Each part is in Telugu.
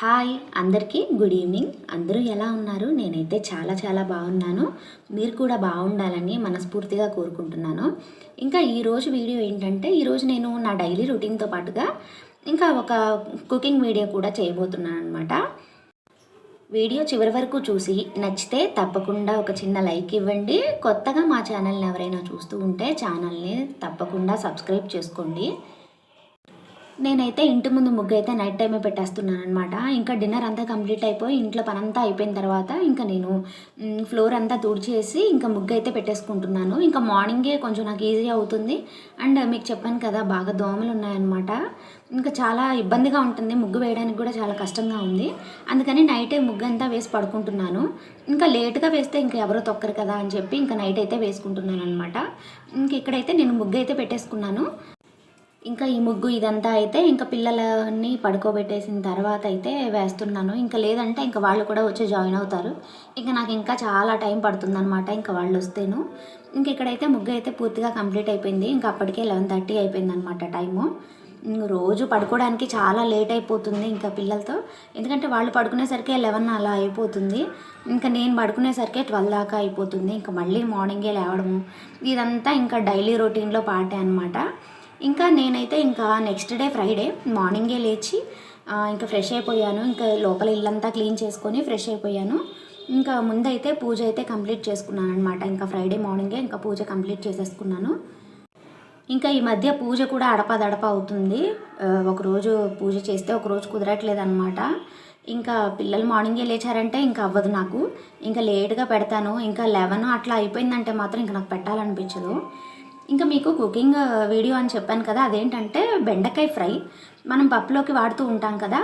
హాయ్ అందరికీ గుడ్ ఈవినింగ్. అందరూ ఎలా ఉన్నారు? నేనైతే చాలా బాగున్నాను. మీరు కూడా బాగుండాలని మనస్ఫూర్తిగా కోరుకుంటున్నాను. ఇంకా ఈరోజు వీడియో ఏంటంటే, ఈరోజు నేను నా డైలీ రొటీన్తో పాటుగా ఇంకా ఒక కుకింగ్ వీడియో కూడా చేయబోతున్నాను అనమాట. వీడియో చివరి వరకు చూసి నచ్చితే తప్పకుండా ఒక చిన్న లైక్ ఇవ్వండి. కొత్తగా మా ఛానల్ని ఎవరైనా చూస్తూ ఉంటే ఛానల్ని తప్పకుండా సబ్స్క్రైబ్ చేసుకోండి. నేనైతే ఇంటి ముందు ముగ్గు అయితే నైట్ టైమే పెట్టేస్తున్నాను అనమాట. ఇంకా డిన్నర్ అంతా కంప్లీట్ అయిపోయి ఇంట్లో పనంతా అయిపోయిన తర్వాత ఇంకా నేను ఫ్లోర్ అంతా తుడిచేసి ఇంకా ముగ్గు అయితే పెట్టేసుకుంటున్నాను. ఇంకా మార్నింగే కొంచెం నాకు ఈజీ అవుతుంది. అండ్ మీకు చెప్పాను కదా, బాగా దోమలు ఉన్నాయన్నమాట. ఇంకా చాలా ఇబ్బందిగా ఉంటుంది, ముగ్గు వేయడానికి కూడా చాలా కష్టంగా ఉంది. అందుకని నైటే ముగ్గు అంతా వేసి పడుకుంటున్నాను. ఇంకా లేట్గా వేస్తే ఇంకా ఎవరో తొక్కరు కదా అని చెప్పి ఇంకా నైట్ అయితే వేసుకుంటున్నాను అనమాట. ఇంక ఇక్కడైతే నేను ముగ్గు అయితే పెట్టేసుకున్నాను. ఇంకా ఈ ముగ్గు ఇదంతా అయితే ఇంకా పిల్లలని పడుకోబెట్టేసిన తర్వాత అయితే వేస్తున్నాను. ఇంకా లేదంటే ఇంకా వాళ్ళు కూడా వచ్చి జాయిన్ అవుతారు. ఇంకా నాకు ఇంకా చాలా టైం పడుతుందన్నమాట ఇంకా వాళ్ళు వస్తేను. ఇంక ఇక్కడైతే ముగ్గు అయితే పూర్తిగా కంప్లీట్ అయిపోయింది. ఇంకా అప్పటికే 11:30 అయిపోయింది అనమాట టైము. రోజు పడుకోవడానికి చాలా లేట్ అయిపోతుంది ఇంకా పిల్లలతో. ఎందుకంటే వాళ్ళు పడుకునేసరికి 11 అలా అయిపోతుంది. ఇంకా నేను పడుకునేసరికి 12 దాకా అయిపోతుంది. ఇంకా మళ్ళీ మార్నింగే లేవడము ఇదంతా ఇంకా డైలీ రొటీన్లో పార్టే అనమాట. ఇంకా నేనైతే ఇంకా నెక్స్ట్ డే ఫ్రైడే మార్నింగే లేచి ఇంకా ఫ్రెష్ అయిపోయాను. ఇంకా లోపల ఇల్లంతా క్లీన్ చేసుకొని ఫ్రెష్ అయిపోయాను. ఇంకా ముందైతే పూజ అయితే కంప్లీట్ చేసుకున్నాను అనమాట. ఇంకా ఫ్రైడే మార్నింగే ఇంకా పూజ కంప్లీట్ చేసేసుకున్నాను. ఇంకా ఈ మధ్య పూజ కూడా అడపదడప అవుతుంది. ఒకరోజు పూజ చేస్తే ఒకరోజు కుదరట్లేదు అనమాట. ఇంకా పిల్లలు మార్నింగే లేచారంటే ఇంకా అవ్వదు నాకు. ఇంకా లేట్గా పెడతాను. ఇంకా 11 అట్లా అయిపోయిందంటే మాత్రం ఇంకా నాకు పెట్టాలనిపించదు. ఇంకా మీకు కుకింగ్ వీడియో అని చెప్పాను కదా, అదేంటంటే బెండకాయ ఫ్రై మనం పప్పులోకి వాడుతూ ఉంటాం కదా,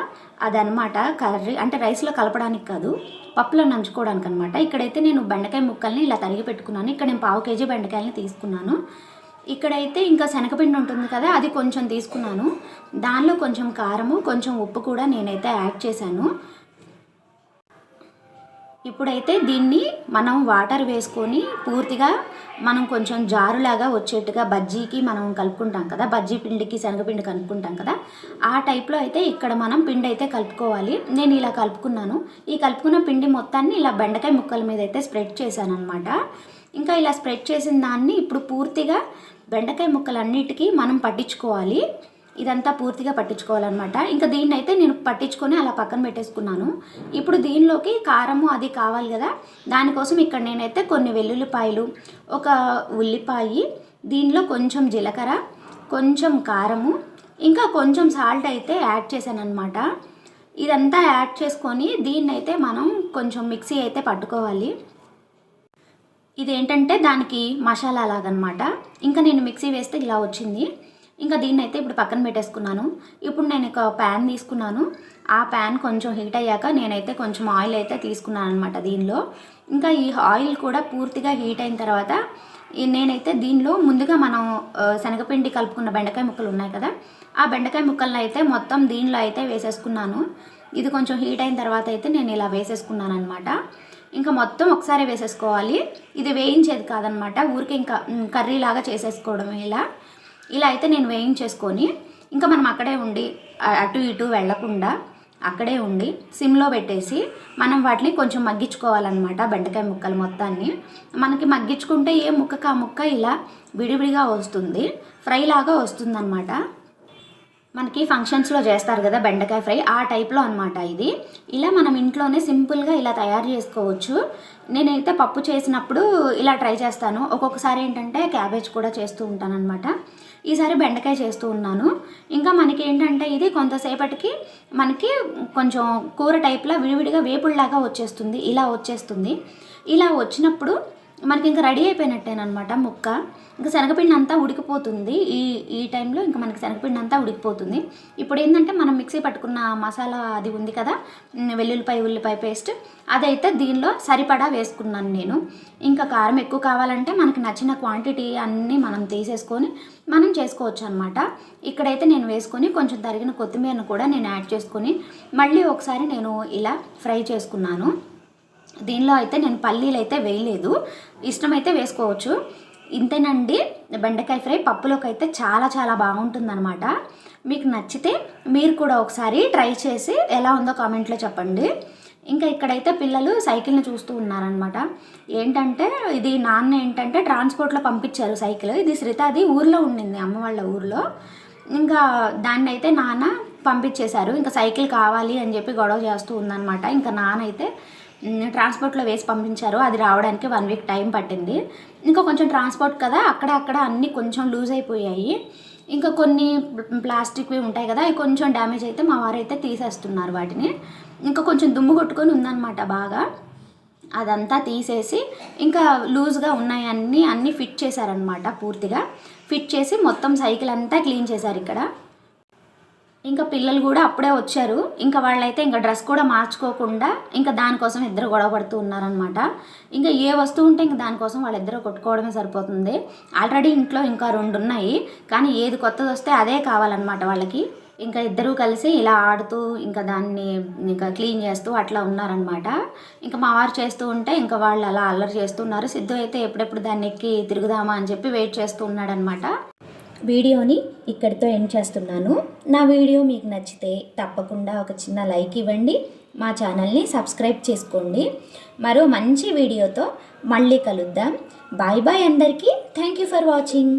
అదనమాట. కర్రీ అంటే రైస్లో కలపడానికి కాదు, పప్పులో నంచుకోవడానికి అనమాట. ఇక్కడైతే నేను బెండకాయ ముక్కల్ని ఇలా తరిగి పెట్టుకున్నాను. ఇక్కడ నేను 1/2 kg బెండకాయలని తీసుకున్నాను. ఇక్కడైతే ఇంకా శనగపిండి ఉంటుంది కదా, అది కొంచెం తీసుకున్నాను. దానిలో కొంచెం కారము కొంచెం ఉప్పు కూడా నేనైతే యాడ్ చేశాను. ఇప్పుడైతే దీన్ని మనం వాటర్ వేసుకొని పూర్తిగా మనం కొంచెం జారులాగా వచ్చేట్టుగా బజ్జీకి మనం కలుపుకుంటాం కదా, బజ్జీ పిండికి శనగపిండి కలుపుకుంటాం కదా, ఆ టైప్లో అయితే ఇక్కడ మనం పిండి అయితే కలుపుకోవాలి. నేను ఇలా కలుపుకున్నాను. ఈ కలుపుకున్న పిండి మొత్తాన్ని ఇలా బెండకాయ ముక్కల మీద అయితే స్ప్రెడ్ చేశాను అనమాట. ఇంకా ఇలా స్ప్రెడ్ చేసిన దాన్ని ఇప్పుడు పూర్తిగా బెండకాయ ముక్కలన్నిటికీ మనం పట్టించుకోవాలి. ఇదంతా పూర్తిగా పట్టించుకోవాలన్నమాట. ఇంకా దీన్ని అయితే నేను పట్టించుకొని అలా పక్కన పెట్టేసుకున్నాను. ఇప్పుడు దీనిలోకి కారము అది కావాలి కదా, దానికోసం ఇక్కడ నేనైతే కొన్ని వెల్లుల్లిపాయలు, ఒక ఉల్లిపాయ, దీనిలో కొంచెం జీలకర్ర, కొంచెం కారము, ఇంకా కొంచెం సాల్ట్ అయితే యాడ్ చేశాను అనమాట. ఇదంతా యాడ్ చేసుకొని దీన్నైతే మనం కొంచెం మిక్సీ అయితే పట్టుకోవాలి. ఇదేంటంటే దానికి మసాలా లాగనమాట. ఇంకా నేను మిక్సీ వేస్తే ఇలా వచ్చింది. ఇంకా దీన్ని అయితే ఇప్పుడు పక్కన పెట్టేసుకున్నాను. ఇప్పుడు నేను ఒక ప్యాన్ తీసుకున్నాను. ఆ ప్యాన్ కొంచెం హీట్ అయ్యాక నేనైతే కొంచెం ఆయిల్ అయితే తీసుకున్నాను అనమాట దీనిలో. ఇంకా ఈ ఆయిల్ కూడా పూర్తిగా హీట్ అయిన తర్వాత నేనైతే దీనిలో ముందుగా మనం శనగపిండి కలుపుకున్న బెండకాయ ముక్కలు ఉన్నాయి కదా, ఆ బెండకాయ ముక్కలను అయితే మొత్తం దీనిలో అయితే వేసేసుకున్నాను. ఇది కొంచెం హీట్ అయిన తర్వాత అయితే నేను ఇలా వేసేసుకున్నాను అనమాట. ఇంకా మొత్తం ఒకసారి వేసేసుకోవాలి. ఇది వేయించేది కాదనమాట, ఊరికే ఇంకా కర్రీ లాగా చేసేసుకోవడం. ఇలా అయితే నేను వేయించేసుకొని ఇంకా మనం అక్కడే ఉండి అటు ఇటు వెళ్లకుండా అక్కడే ఉండి సిమ్లో పెట్టేసి మనం వాటిని కొంచెం మగ్గించుకోవాలన్నమాట. బెండకాయ ముక్కలు మొత్తాన్ని మనకి మగ్గించుకుంటే ఏ ముక్కకు ఆ ముక్క ఇలా విడివిడిగా వస్తుంది, ఫ్రై లాగా వస్తుంది అనమాట. మనకి ఫంక్షన్స్లో చేస్తారు కదా బెండకాయ ఫ్రై, ఆ టైప్లో అనమాట ఇది. ఇలా మనం ఇంట్లోనే సింపుల్గా ఇలా తయారు చేసుకోవచ్చు. నేనైతే పప్పు చేసినప్పుడు ఇలా ట్రై చేస్తాను. ఒక్కొక్కసారి ఏంటంటే క్యాబేజ్ కూడా చేస్తూ ఉంటాను అనమాట. ఈసారి బెండకాయ చేస్తూ ఉన్నాను. ఇంకా మనకి ఏంటంటే ఇది కొంతసేపటికి మనకి కొంచెం కూర టైప్లో విడివిడిగా వేపుడులాగా వచ్చేస్తుంది, ఇలా వచ్చేస్తుంది. ఇలా వచ్చినప్పుడు మనకి ఇంకా రెడీ అయిపోయినట్టేనమాట ముక్క. ఇంకా శనగపిండి అంతా ఉడికిపోతుంది. ఈ టైంలో ఇంకా మనకి శనగపిండి అంతా ఉడికిపోతుంది. ఇప్పుడు ఏంటంటే మనం మిక్సీ పట్టుకున్న మసాలా అది ఉంది కదా, వెల్లుల్లిపాయ ఉల్లిపాయ పేస్ట్, అదైతే దీనిలో సరిపడా వేసుకున్నాను నేను. ఇంకా కారం ఎక్కువ కావాలంటే మనకి నచ్చిన క్వాంటిటీ అన్నీ మనం తీసేసుకొని మనం చేసుకోవచ్చు అనమాట. ఇక్కడైతే నేను వేసుకొని కొంచెం తరిగిన కొత్తిమీరను కూడా నేను యాడ్ చేసుకొని మళ్ళీ ఒకసారి నేను ఇలా ఫ్రై చేసుకున్నాను. దీనిలో అయితే నేను పల్లీలు అయితే వేయలేదు, ఇష్టమైతే వేసుకోవచ్చు. ఇంతేనండి, బెండకాయ ఫ్రై పప్పులోకి అయితే చాలా చాలా బాగుంటుందన్నమాట. మీకు నచ్చితే మీరు కూడా ఒకసారి ట్రై చేసి ఎలా ఉందో కామెంట్లో చెప్పండి. ఇంకా ఇక్కడైతే పిల్లలు సైకిల్ని చూస్తూ ఉన్నారనమాట. ఏంటంటే ఇది నాన్న ఏంటంటే ట్రాన్స్పోర్ట్లో పంపించారు సైకిల్. ఇది శ్రితాది ఊర్లో ఉండింది, అమ్మ వాళ్ళ ఊర్లో. ఇంకా దాన్ని అయితే నాన్న పంపించేశారు. ఇంకా సైకిల్ కావాలి అని చెప్పి గొడవ చేస్తూ ఉందన్నమాట. ఇంకా నాన్న అయితే ట్రాన్స్పోర్ట్లో వేసి పంపించారు. అది రావడానికి 1 వీక్ టైం పట్టింది. ఇంకా కొంచెం ట్రాన్స్పోర్ట్ కదా, అక్కడ అన్నీ కొంచెం లూజ్ అయిపోయాయి. ఇంకా కొన్ని ప్లాస్టిక్వి ఉంటాయి కదా, అవి కొంచెం డ్యామేజ్ అయితే మా వారైతే తీసేస్తున్నారు వాటిని. ఇంకా కొంచెం దుమ్ము కొట్టుకొని ఉందన్నమాట బాగా. అదంతా తీసేసి ఇంకా లూజ్గా ఉన్నాయన్నీ అన్నీ ఫిట్ చేశారనమాట. పూర్తిగా ఫిట్ చేసి మొత్తం సైకిల్ అంతా క్లీన్ చేశారు ఇక్కడ. ఇంకా పిల్లలు కూడా అప్పుడే వచ్చారు. ఇంకా వాళ్ళైతే ఇంకా డ్రెస్ కూడా మార్చుకోకుండా ఇంకా దానికోసం ఇద్దరు గొడవ పడుతూ ఉన్నారనమాట. ఇంకా ఏ వస్తువు ఉంటే ఇంకా దానికోసం వాళ్ళిద్దరూ కొట్టుకోవడమే సరిపోతుంది. ఆల్రెడీ ఇంట్లో ఇంకా 2 ఉన్నాయి, కానీ ఏది కొత్తది వస్తే అదే కావాలన్నమాట వాళ్ళకి. ఇంకా ఇద్దరూ కలిసి ఇలా ఆడుతూ ఇంకా దాన్ని ఇంకా క్లీన్ చేస్తూ అట్లా ఉన్నారనమాట. ఇంకా మా వారు చేస్తూ ఉంటే ఇంకా వాళ్ళు అలా అల్లరి చేస్తున్నారు. సిద్ధు అయితే ఎప్పుడెప్పుడు దాన్ని ఎక్కి తిరుగుదామా అని చెప్పి వెయిట్ చేస్తూ ఉన్నాడనమాట. వీడియోని ఇక్కడితో ఎండ్ చేస్తున్నాను. నా వీడియో మీకు నచ్చితే తప్పకుండా ఒక చిన్న లైక్ ఇవ్వండి, మా ఛానల్ని సబ్స్క్రైబ్ చేసుకోండి. మరో మంచి వీడియోతో మళ్ళీ కలుద్దాం. బాయ్ బాయ్ అందరికీ. Thank you for watching.